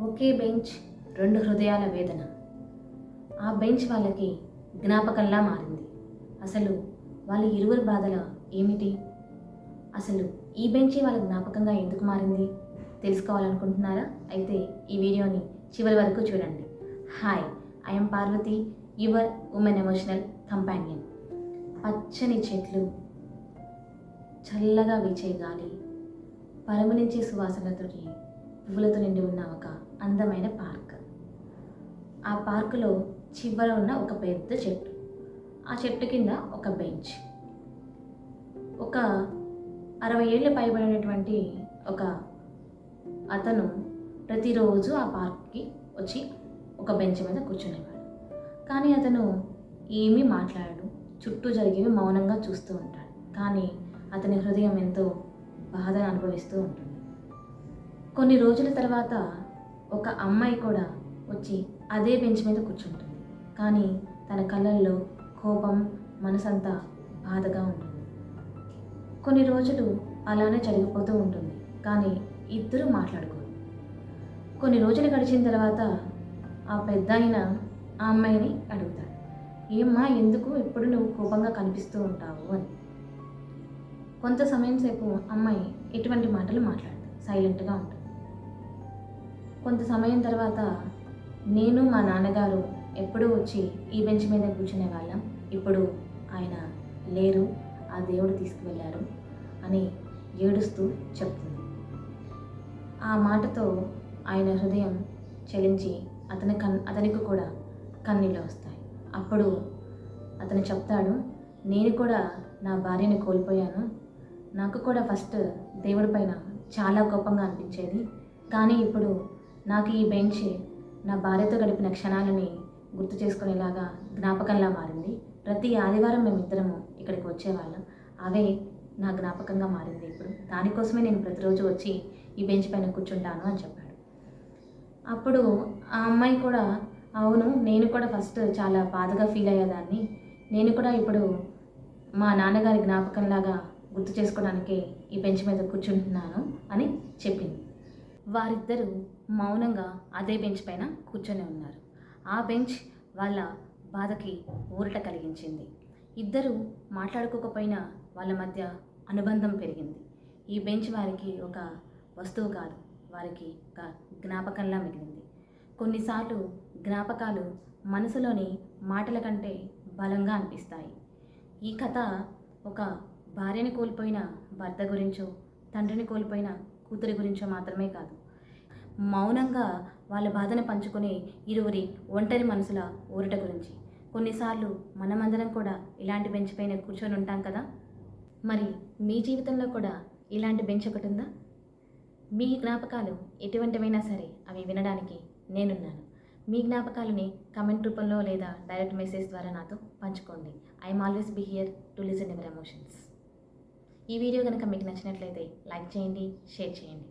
ఒకే bench, రెండు హృదయాల వేదన. ఆ బెంచ్ వాళ్ళకి జ్ఞాపకంలా మారింది. అసలు వాళ్ళ ఇరువురి బాధల ఏమిటి? అసలు ఈ బెంచే వాళ్ళ జ్ఞాపకంగా ఎందుకు మారింది? తెలుసుకోవాలనుకుంటున్నారా? అయితే ఈ వీడియోని చివరి వరకు చూడండి. Hi, I'm Parvati, your women emotional companion. పచ్చని చెట్లు, చల్లగా వీచే గాలి, పరిమళించే సువాసనతోటి పువ్వులతో నిండి ఉన్న ఒక అందమైన పార్క్. ఆ పార్కులో చివర ఉన్న ఒక పెద్ద చెట్టు, ఆ చెట్టు కింద ఒక బెంచ్. ఒక 60 ఏళ్ళు పైబడినటువంటి ఒక అతను ప్రతిరోజు ఆ పార్క్కి వచ్చి ఒక బెంచ్ మీద కూర్చునేవాడు. కానీ అతను ఏమీ మాట్లాడడు, చుట్టూ జరిగేవి మౌనంగా చూస్తూ ఉంటాడు. కానీ అతని హృదయం ఎంతో బాధను అనుభవిస్తూ ఉంటుంది. కొన్ని రోజుల తర్వాత ఒక అమ్మాయి కూడా వచ్చి అదే బెంచ్ మీద కూర్చుంటుంది. కానీ తన కళ్ళల్లో కోపం, మనసంతా బాధగా ఉంటుంది. కొన్ని రోజులు అలానే జరిగిపోతూ ఉంటుంది. కానీ ఇద్దరు మాట్లాడుకోరు. కొన్ని రోజులు గడిచిన తర్వాత ఆ పెద్ద ఆయన ఆ అమ్మాయిని అడుగుతాడు, ఏమ్మా, ఎందుకు ఎప్పుడు నువ్వు కోపంగా కనిపిస్తూ ఉంటావు అని. కొంత సమయం సేపు అమ్మాయి ఎటువంటి మాటలు మాట్లాడదు, సైలెంట్గా ఉంటుంది. కొంత సమయం తర్వాత, నేను మా నాన్నగారు ఎప్పుడూ వచ్చి ఈ బెంచ్ మీద కూర్చునే వాళ్ళం, ఇప్పుడు ఆయన లేరు, ఆ దేవుడు తీసుకువెళ్ళారు అని ఏడుస్తూ చెప్తుంది. ఆ మాటతో ఆయన హృదయం చలించి అతనికి కూడా కన్నీళ్ళు వస్తాయి. అప్పుడు అతను చెప్తాడు, నేను కూడా నా భార్యని కోల్పోయాను. నాకు కూడా ఫస్ట్ దేవుడి పైన చాలా కోపంగా అనిపించేది. కానీ ఇప్పుడు నాకు ఈ బెంచ్ నా భార్యతో గడిపిన క్షణాలని గుర్తు చేసుకునేలాగా జ్ఞాపకంలా మారింది. ప్రతి ఆదివారం మేమిద్దరము ఇక్కడికి వచ్చేవాళ్ళం. అవే నా జ్ఞాపకంగా మారింది. ఇప్పుడు దానికోసమే నేను ప్రతిరోజు వచ్చి ఈ బెంచ్ పైన కూర్చుంటాను అని చెప్పాడు. అప్పుడు ఆ అమ్మాయి కూడా, అవును, నేను కూడా ఫస్ట్ చాలా బాధగా ఫీల్ అయ్యేదాన్ని. నేను కూడా ఇప్పుడు మా నాన్నగారి జ్ఞాపకంలాగా గుర్తు చేసుకోవడానికి ఈ బెంచ్ మీద కూర్చుంటున్నాను అని చెప్పింది. వారిద్దరూ మౌనంగా అదే బెంచ్ పైన కూర్చొని ఉన్నారు. ఆ బెంచ్ వాళ్ళ బాధకి ఊరట కలిగించింది. ఇద్దరు మాట్లాడుకోకపోయినా వాళ్ళ మధ్య అనుబంధం పెరిగింది. ఈ బెంచ్ వారికి ఒక వస్తువు కాదు, వారికి ఒక జ్ఞాపకంలా మిగిలింది. కొన్నిసార్లు జ్ఞాపకాలు మనసులోని మాటల కంటే బలంగా అనిపిస్తాయి. ఈ కథ ఒక భార్యని కోల్పోయిన భర్త గురించో, తండ్రిని కోల్పోయిన కూతురి గురించో మాత్రమే కాదు, మౌనంగా వాళ్ళ బాధను పంచుకునే ఇరువురి ఒంటరి మనసుల ఊరట గురించి. కొన్నిసార్లు మనమందరం కూడా ఇలాంటి బెంచ్ పైన కూర్చొని ఉంటాం కదా. మరి మీ జీవితంలో కూడా ఇలాంటి బెంచ్ ఒకటి ఉందా? మీ జ్ఞాపకాలు ఎటువంటివైనా సరే అవి వినడానికి నేనున్నాను. మీ జ్ఞాపకాలని కమెంట్ రూపంలో లేదా డైరెక్ట్ మెసేజ్ ద్వారా నాతో పంచుకోండి. I'm always be here to listen your emotions. ఈ వీడియో కనుక మీకు నచ్చినట్లయితే లైక్ చేయండి, షేర్ చేయండి.